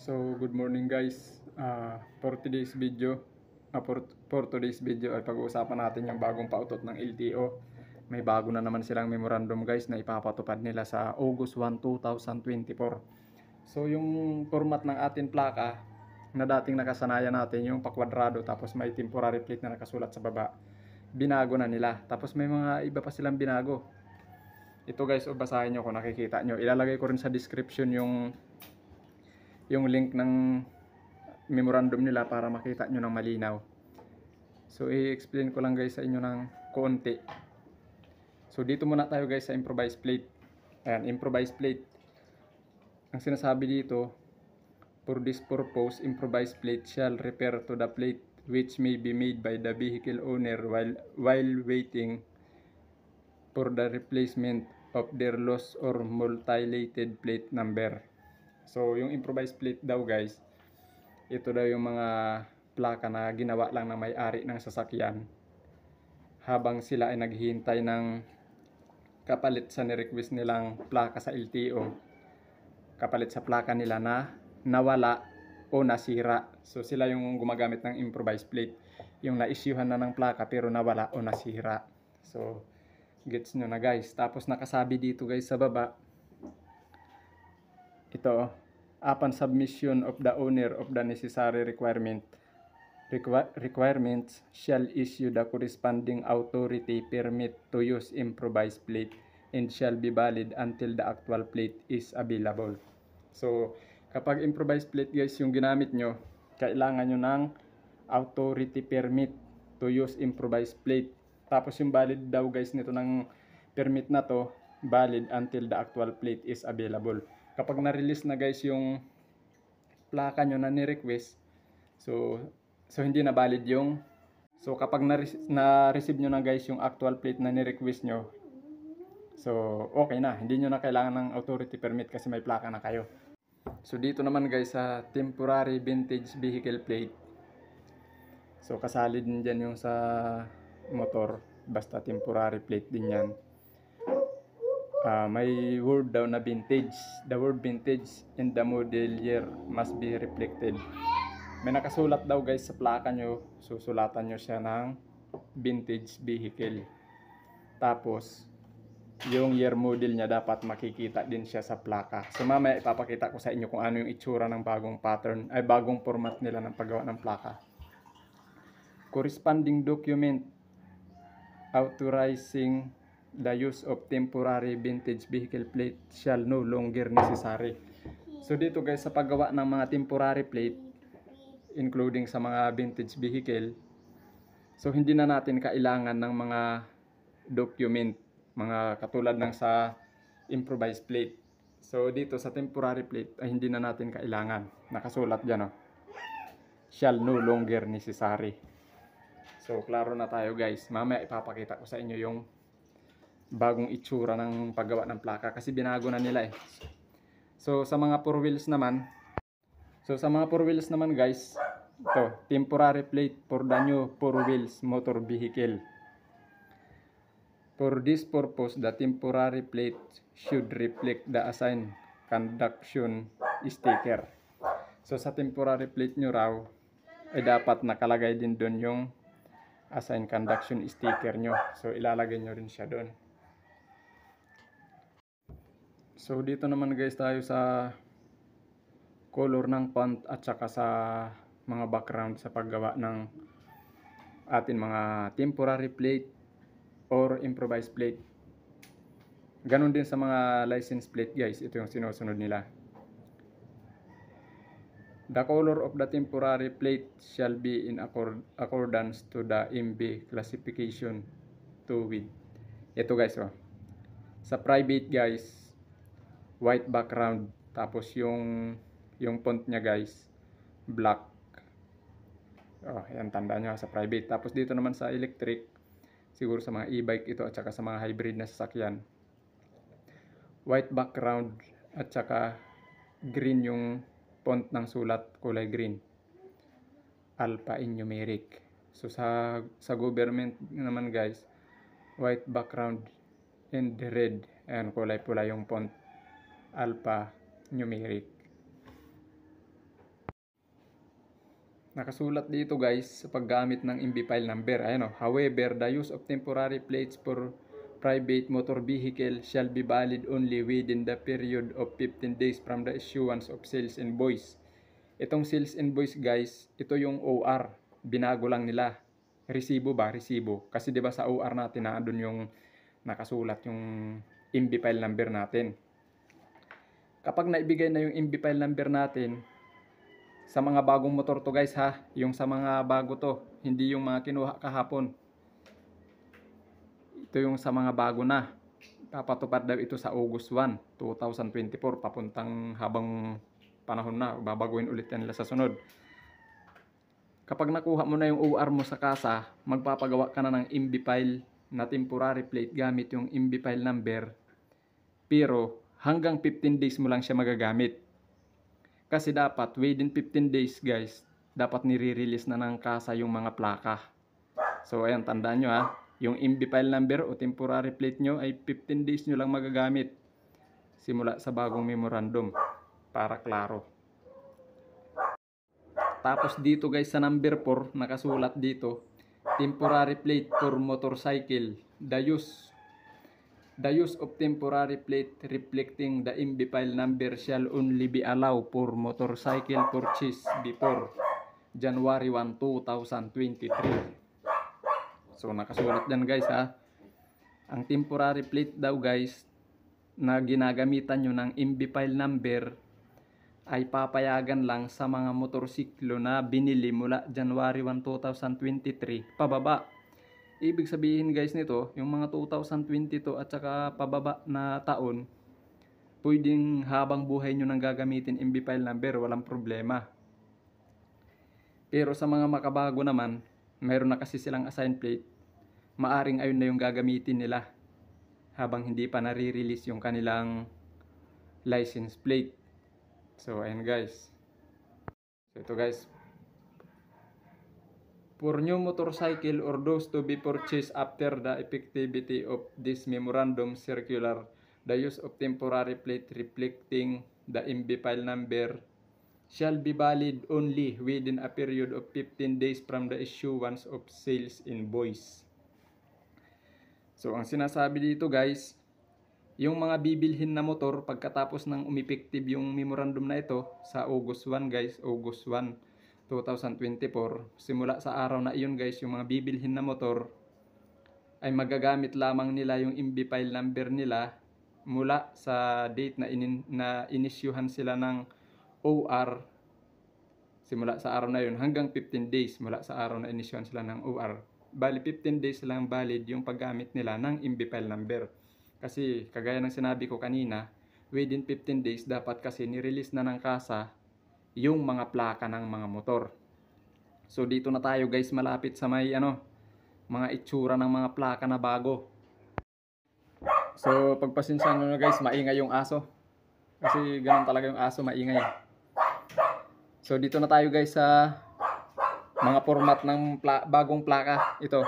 So, good morning guys. For today's video, for today's video ay pag-uusapan natin yung bagong pautot ng LTO. May bago na naman silang memorandum guys na ipapatupad nila sa August 1, 2024. So, yung format ng ating plaka na dating nakasanayan natin yung pakwadrado tapos may temporary plate na nakasulat sa baba, binago na nila. Tapos may mga iba pa silang binago. Ito guys, basahin nyo kung nakikita nyo. Ilalagay ko rin sa description yung link ng memorandum nila para makita nyo ng malinaw. So i-explain ko lang guys sa inyo ng konti. So dito muna tayo guys sa improvised plate. Ayan, improvised plate. Ang sinasabi dito, for this purpose, improvised plate shall refer to the plate which may be made by the vehicle owner while waiting for the replacement of their lost or multilated plate number. So yung improvised plate daw guys, ito daw yung mga plaka na ginawa lang ng may-ari ng sasakyan habang sila ay naghihintay ng kapalit sa ni-request nilang plaka sa LTO, kapalit sa plaka nila na nawala o nasira. So sila yung gumagamit ng improvised plate, yung na-issuehan na ng plaka pero nawala o nasira. So gets nyo na guys. Tapos nakasabi dito guys sa baba, ito, upon submission of the owner of the necessary requirements shall issue the corresponding authority permit to use improvised plate and shall be valid until the actual plate is available. So kapag improvised plate guys yung ginamit nyo, kailangan nyo ng authority permit to use improvised plate. Tapos yung valid daw guys nito ng permit na to, valid until the actual plate is available. Kapag na-release na guys yung plaka nyo na ni-request, so hindi na valid yung, so kapag na-receive nyo na guys yung actual plate na ni-request nyo, so okay na, hindi nyo na kailangan ng authority permit kasi may plaka na kayo. So dito naman guys sa temporary vintage vehicle plate, so kasali din dyan yung sa motor, basta temporary plate din yan. May word daw na vintage. The word vintage in the model year must be reflected. May nakasulat daw guys sa plaka nyo, susulatan nyo siya ng vintage vehicle. Tapos yung year model niya dapat makikita din siya sa plaka. So mamaya ipapakita ko sa inyo kung ano yung itsura ng bagong pattern, ay bagong format nila ng paggawa ng plaka. Corresponding document authorizing the use of temporary vintage vehicle plate shall no longer necessary. So dito guys sa paggawa ng mga temporary plate, including sa mga vintage vehicle, so hindi na natin kailangan ng mga document, mga katulad ng sa improvised plate. So dito sa temporary plate ay hindi na natin kailangan. Nakasulat dyan, oh, shall no longer necessary. So klaro na tayo guys. Mamaya ipapakita ko sa inyo yung bagong itsura ng paggawa ng plaka kasi binago na nila eh. So sa mga four wheels naman, guys, ito, temporary plate for the new four wheels motor vehicle. For this purpose, the temporary plate should reflect the assigned conduction sticker. So sa temporary plate nyo raw ay dapat nakalagay din doon yung assigned conduction sticker nyo. So ilalagay nyo rin siya doon. So dito naman guys tayo sa color ng font at saka sa mga background sa paggawa ng atin mga temporary plate or improvised plate. Ganon din sa mga license plate guys, ito yung sinusunod nila. The color of the temporary plate shall be in accordance to the MB classification to with. Ito guys, oh. Sa private guys, white background, tapos yung font niya guys, black. Oh, yan, tanda nyo sa private. Tapos dito naman sa electric, siguro sa mga e-bike ito at saka sa mga hybrid na sasakyan, white background at saka green yung font ng sulat, kulay green, alpha in numeric. So sa government naman guys, white background and red, ayan, kulay pula yung font, alpha numeric. Nakasulat dito guys sa paggamit ng MB file number. Ayan o. However, the use of temporary plates for private motor vehicle shall be valid only within the period of 15 days from the issuance of sales invoice. Itong sales invoice guys, ito yung OR. Binago lang nila. Resibo ba? Resibo. Kasi 'di ba sa OR natin na doon yung nakasulat yung MB file number natin. Kapag naibigay na yung MB file number natin, sa mga bagong motor to guys ha, yung sa mga bago to, hindi yung mga kinuha kahapon. Ito yung sa mga bago na. Papatupad daw ito sa August 1, 2024, papuntang habang panahon na, babaguhin ulit yan nila sa sunod. Kapag nakuha mo na yung OR mo sa kasa, magpapagawa ka na ng MB file na temporary plate gamit yung MB file number. Pero hanggang 15 days mo lang siya magagamit. Kasi dapat within 15 days guys, dapat nire-release na ng kasa yung mga plaka. So ayan, tandaan nyo ha, yung MB file number o temporary plate nyo ay 15 days nyo lang magagamit. Simula sa bagong memorandum, para klaro. Tapos dito guys sa number 4, nakasulat dito, temporary plate for motorcycle. The use of temporary plate reflecting the MB file number shall only be allowed for motorcycle purchase before January 1, 2023. So nakasulat dyan guys ha. Ang temporary plate daw guys na ginagamitan nyo ng MB file number ay papayagan lang sa mga motorsiklo na binili mula January 1, 2023 pababa. Ibig sabihin guys nito, yung mga 2022 at saka pababa na taon, pwedeng habang buhay nyo nang gagamitin MB file number, walang problema. Pero sa mga makabago naman, mayroon na kasi silang assigned plate, maaring ayun na yung gagamitin nila habang hindi pa nare-release yung kanilang license plate. So ayan guys. So ito guys, for new motorcycle or those to be purchased after the effectivity of this memorandum circular, the use of temporary plate reflecting the MB file number shall be valid only within a period of 15 days from the issuance of sales invoice. So ang sinasabi dito guys, yung mga bibilhin na motor pagkatapos ng umepektive yung memorandum na ito sa August 1 guys, August 1, 2024, simula sa araw na iyon guys, yung mga bibilhin na motor ay magagamit lamang nila yung MB file number nila mula sa date na inisyuhan sila ng OR, simula sa araw na yun hanggang 15 days mula sa araw na inisyuhan sila ng OR. Bali 15 days lang valid yung paggamit nila ng MB file number. Kasi kagaya ng sinabi ko kanina, within 15 days dapat kasi ni-release na ng kasa yung mga plaka ng mga motor. So dito na tayo guys, malapit sa may mga itsura ng mga plaka na bago. So pagpasensyahan nyo na guys, maingay yung aso. Kasi ganun talaga yung aso, maingay. So dito na tayo guys sa mga format ng bagong plaka. Ito.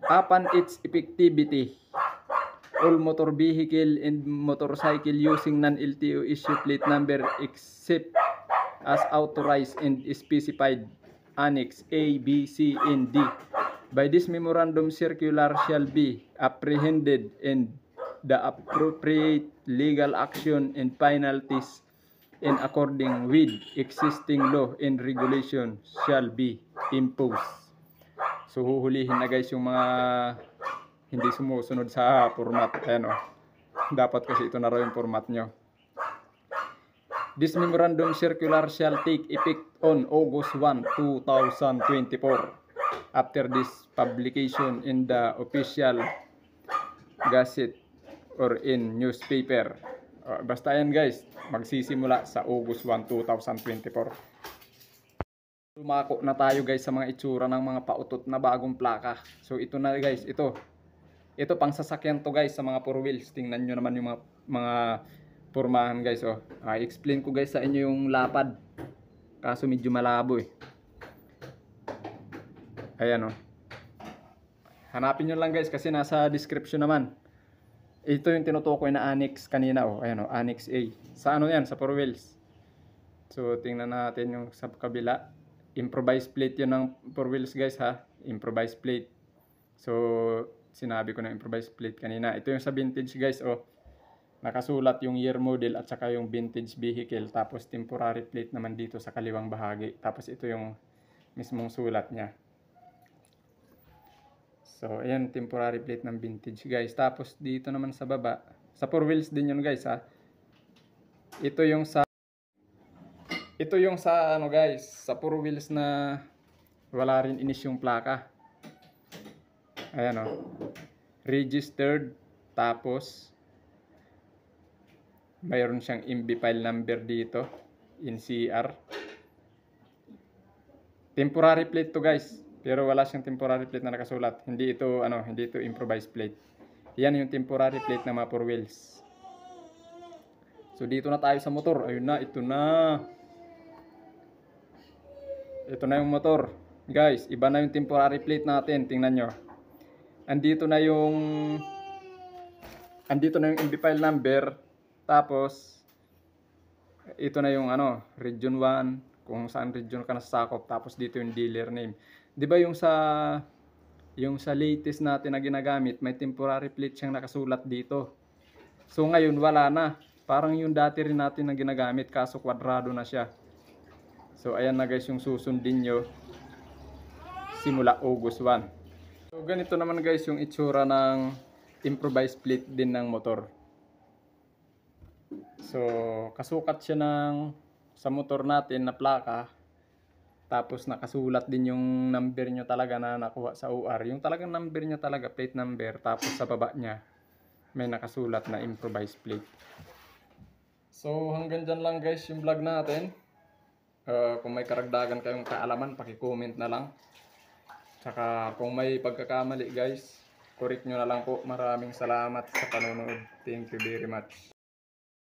Upon its effectivity, all motor vehicle and motorcycle using non-LTO issue plate number except as authorized and specified Annex A, B, C, and D by this memorandum circular shall be apprehended and the appropriate legal action and penalties in according with existing law and regulation shall be imposed. So huhulihin na guys yung mga hindi sumusunod sa format. Ayan o. Dapat kasi ito na raw yung format nyo. This memorandum circular shall take effect on August 1, 2024 after this publication in the official gazette or in newspaper. Basta yan guys, magsisimula sa August 1, 2024. Lumako na tayo guys sa mga itsura ng mga pautot na bagong plaka. So ito na guys, ito pang sasakyan to guys sa mga 4 wheels. Tingnan nyo naman yung mga pormahan guys. I-explain ko guys sa inyo yung lapad. Kaso medyo malabo eh. Ayan Hanapin nyo lang guys kasi nasa description naman. Ito yung tinutukoy na annex kanina Ayan Annex A. Sa ano yan? Sa 4 wheels. So tingnan natin yung sa kabila. Improvised plate yun ng 4 wheels guys ha. Improvised plate. So, sinabi ko na improvised plate kanina. Ito yung sa vintage guys oh. Nakasulat yung year model at saka yung vintage vehicle. Tapos temporary plate naman dito sa kaliwang bahagi. Tapos ito yung mismong sulat niya. So, ayan, temporary plate ng vintage guys. Tapos dito naman sa baba, sa 4 wheels din yun guys ha. Ito yung sa ano guys, sa 4 wheels na wala rin inis yung plaka. Ayan o. Registered. Tapos mayroon siyang MB file number dito. NCR. Temporary plate to guys. Pero wala siyang temporary plate na nakasulat. Hindi ito improvised plate. Yan yung temporary plate ng mga 4 wheels. So dito na tayo sa motor. Ayun na, ito na. Ito na yung motor. Guys, iba na yung temporary plate natin. Tingnan nyo. Andito na yung MB file number. Tapos ito na yung region 1, kung saan region ka nasasakop. Tapos dito yung dealer name. 'Di ba yung sa latest natin na ginagamit, may temporary plate siyang nakasulat dito. So ngayon wala na. Parang yung dati rin natin na ginagamit kaso kwadrado na siya. So ayan na guys yung susundin nyo simula August 1. So ganito naman guys yung itsura ng improvised plate din ng motor. So kasukat siya sa motor natin na plaka. Tapos nakasulat din yung number nyo talaga na nakuha sa OR. Yung talagang number nyo talaga, plate number. Tapos sa baba niya may nakasulat na improvised plate. So hanggang dyan lang guys yung vlog natin. Kung may karagdagan kayong kaalaman, paki-comment na lang. Tsaka kung may pagkakamali guys, correct nyo na lang po. Maraming salamat sa panonood. Thank you very much.